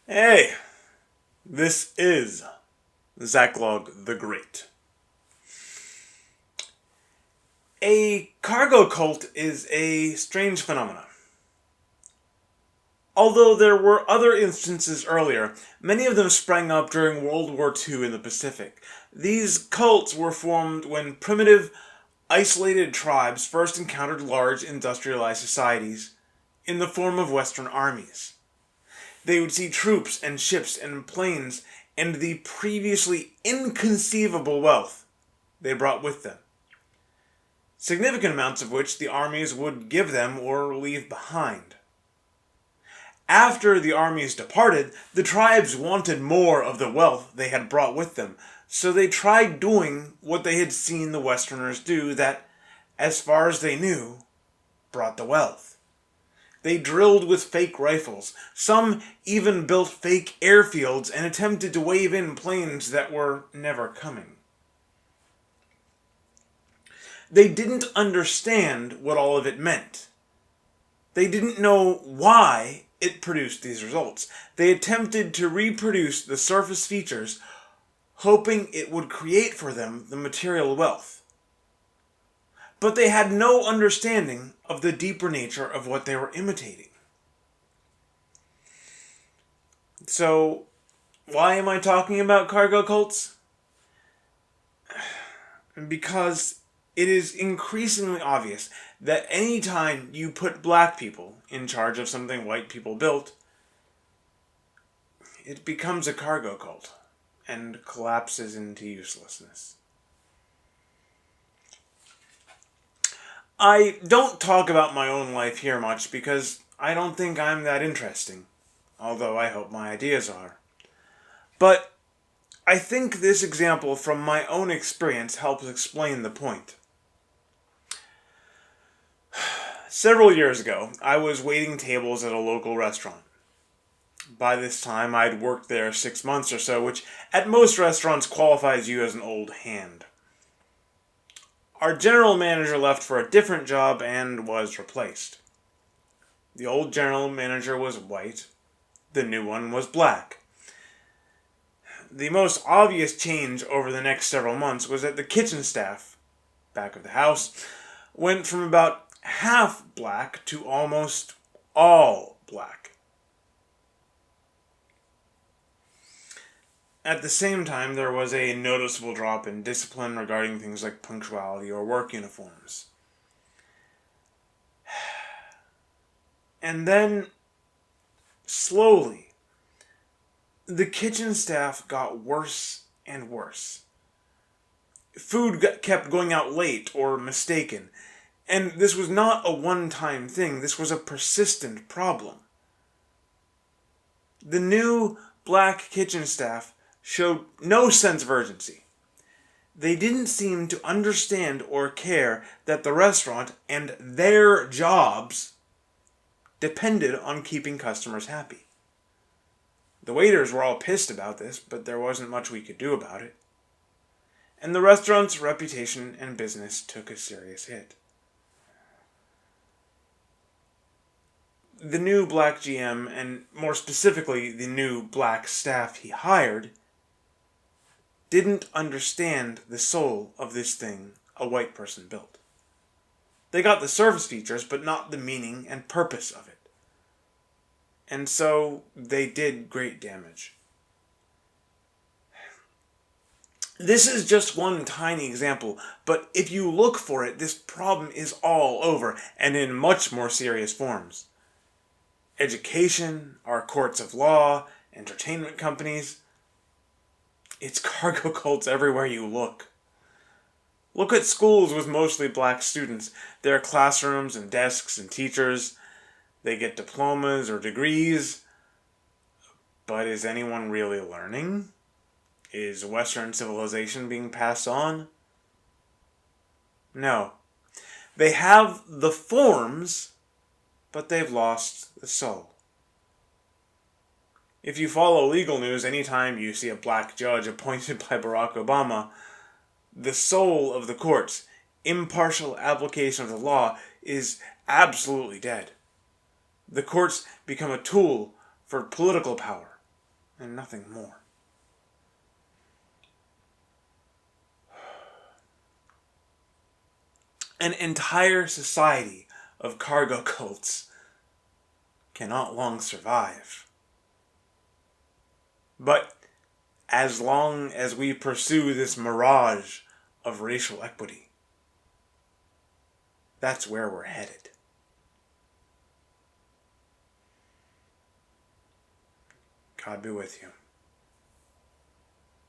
Hey, this is Zacklog the Great. A cargo cult is a strange phenomenon. Although there were other instances earlier, many of them sprang up during World War II in the Pacific. These cults were formed when primitive, isolated tribes first encountered large industrialized societies in the form of Western armies. They would see troops and ships and planes and the previously inconceivable wealth they brought with them, significant amounts of which the armies would give them or leave behind. After the armies departed, the tribes wanted more of the wealth they had brought with them, so they tried doing what they had seen the Westerners do that, as far as they knew, brought the wealth. They drilled with fake rifles. Some even built fake airfields and attempted to wave in planes that were never coming. They didn't understand what all of it meant. They didn't know why it produced these results. They attempted to reproduce the surface features, hoping it would create for them the material wealth. But they had no understanding of the deeper nature of what they were imitating. So, why am I talking about cargo cults? Because it is increasingly obvious that any time you put black people in charge of something white people built, it becomes a cargo cult and collapses into uselessness. I don't talk about my own life here much because I don't think I'm that interesting, although I hope my ideas are. But I think this example from my own experience helps explain the point. Several years ago, I was waiting tables at a local restaurant. By this time, I'd worked there 6 months or so, which at most restaurants qualifies you as an old hand. Our general manager left for a different job and was replaced. The old general manager was white. The new one was black. The most obvious change over the next several months was that the kitchen staff, back of the house, went from about half black to almost all black. At the same time, there was a noticeable drop in discipline regarding things like punctuality or work uniforms. And then, slowly, the kitchen staff got worse and worse. Food kept going out late or mistaken, and this was not a one-time thing. This was a persistent problem. The new black kitchen staff showed no sense of urgency. They didn't seem to understand or care that the restaurant and their jobs depended on keeping customers happy. The waiters were all pissed about this, but there wasn't much we could do about it. And the restaurant's reputation and business took a serious hit. The new black GM, and more specifically the new black staff he hired, didn't understand the soul of this thing a white person built. They got the surface features, but not the meaning and purpose of it. And so they did great damage. This is just one tiny example, but if you look for it, this problem is all over, and in much more serious forms. Education, our courts of law, entertainment companies. It's cargo cults everywhere you look. Look at schools with mostly black students. There are classrooms and desks and teachers. They get diplomas or degrees. But is anyone really learning? Is Western civilization being passed on? No. They have the forms, but they've lost the soul. If you follow legal news, anytime you see a black judge appointed by Barack Obama, the soul of the courts, impartial application of the law, is absolutely dead. The courts become a tool for political power, and nothing more. An entire society of cargo cults cannot long survive. But as long as we pursue this mirage of racial equity, that's where we're headed. God be with you.